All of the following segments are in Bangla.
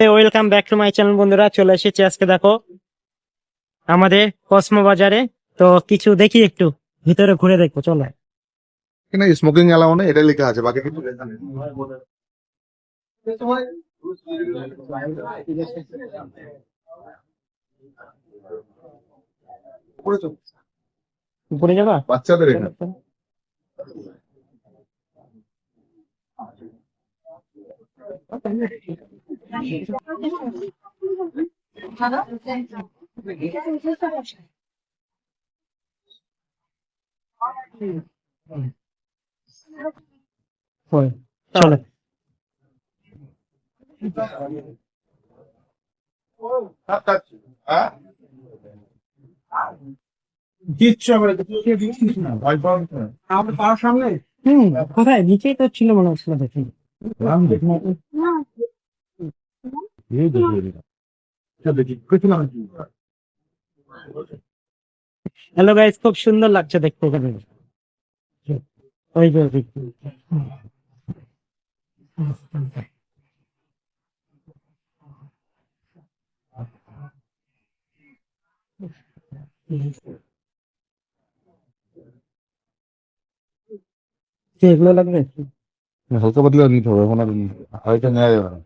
Welcome back to my channel বন্ধুরা, চলে এসেছি আজকে দেখো আমাদের কসমো বাজারে। তো কিছু দেখি, একটু ভিতরে ঘুরে দেখবো, চলো। এখানে স্মোকিং অ্যালাউ নেই, এটা লেখা আছে, বাকি কিছু লেখা নেই। করেছো? ঘুরে যাবা? বাচ্চাদের এখানে চলো। হ্যাঁ? কিচ্ছু হবে না, কিছু না, ভয় পাওয়ার কিছু না। আমাদের পাড়ার সামনে কোথায়? নিচেই তো ছিল মনে হচ্ছিল, দেখি। হ্যালো গাইস, খুব সুন্দর লাগছে দেখতে এখানে। ওই যে ওদিকে। কি এগুলো লাগবে? হালকা পাতলা নিতে হবে, এখন আর হয়তো নেওয়া যাবে না।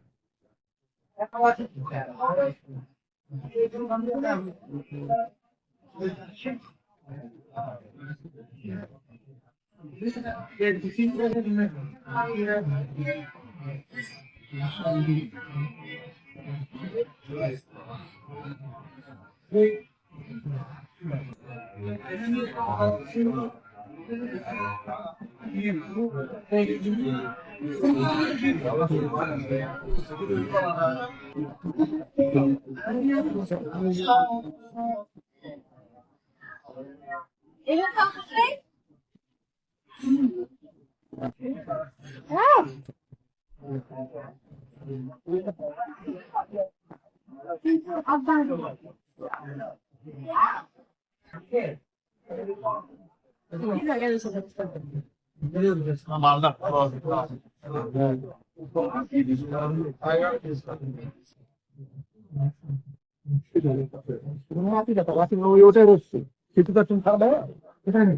ওটাই হচ্ছে সেতু তার খারাপ এখানে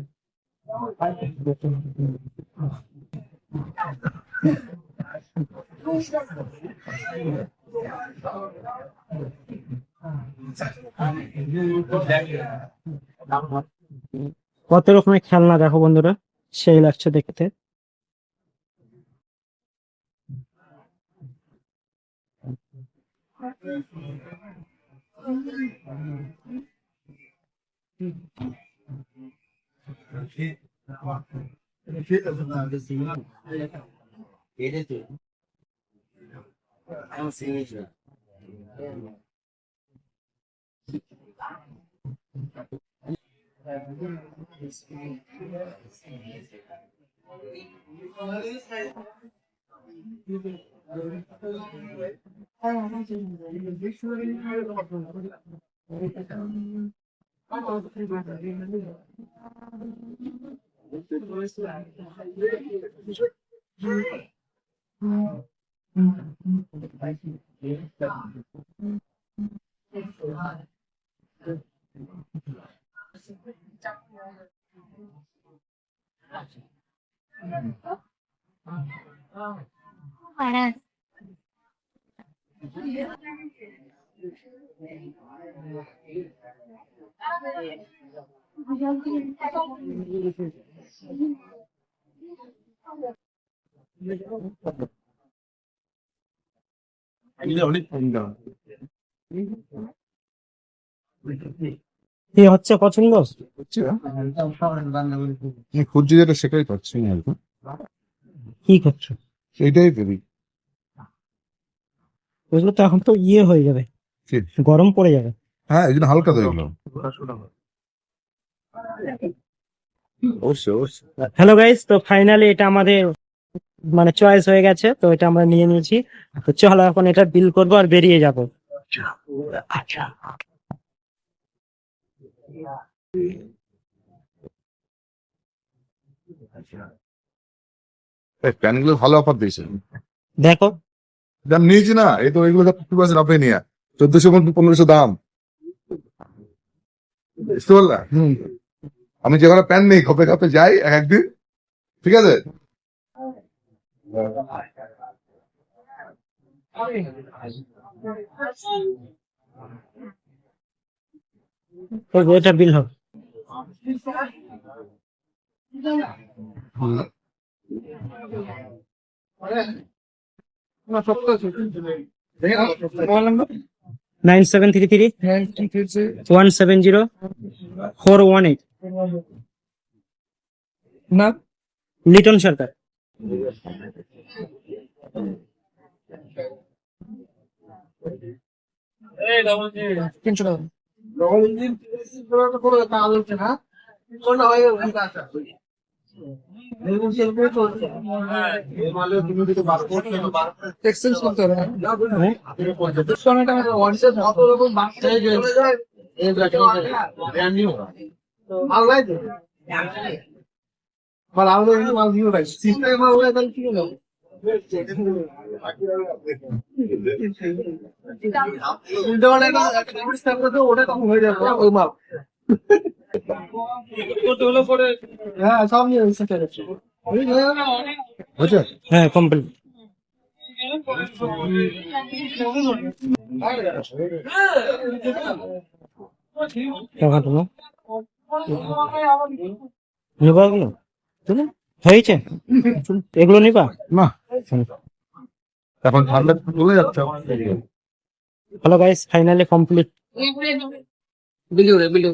কত রকমের খেলনা দেখো বন্ধুরা, সেই লাগছে দেখতে। অনেক কম দাম। কি হচ্ছে পছন্দ? হচ্ছে না? আমি খুঁজছি যেটা সেটাই পাচ্ছি না আর কি। কি করছো? সেইটাই পেরি। ওইগুলো তো এখন তো ইয়ে হয়ে যাবে, ঠিক। গরম পড়ে যাবে। হ্যাঁ, এই জন্য হালকা তো এগুলো। অবশ্যই অবশ্যই। হ্যালো গাইস, তো ফাইনালি এটা আমাদের মানে চয়েস হয়ে গেছে, তো এটা আমরা নিয়ে নিয়েছি। তো চলো এখন এটা বিল করবো আর বেরিয়ে যাবো। আচ্ছা। এই প্যান্টগুলো ভালো অফার দিয়েছে। দেখো, দাম নিয়েছি না, এই তো এগুলো 50% অফে নিয়ে 1400-1500 দাম, বুঝতে পারলা? আমি যে কোনো প্যান্ট নেই, খপে খপে যাই একদিন, ঠিক আছে? তো এটা বিল হবে। মোবাইল নাম্বার 9733-170-418 না লিটন সরকার। তিনশো টাকা এক্সচেঞ্জ করতে হবে না ওটা তখন হয়ে যাবে ওই মাল হ্যাঁ সব নিয়ে সেটা বুঝছো? হ্যাঁ কমপ্লিট। টাকা তুমি নিবা এগুলো? হয়েছে এগুলো নিবা? না, এখন ঠান্ডা চলে যাচ্ছে। Hello guys, finally complete. Bilu রে বিলু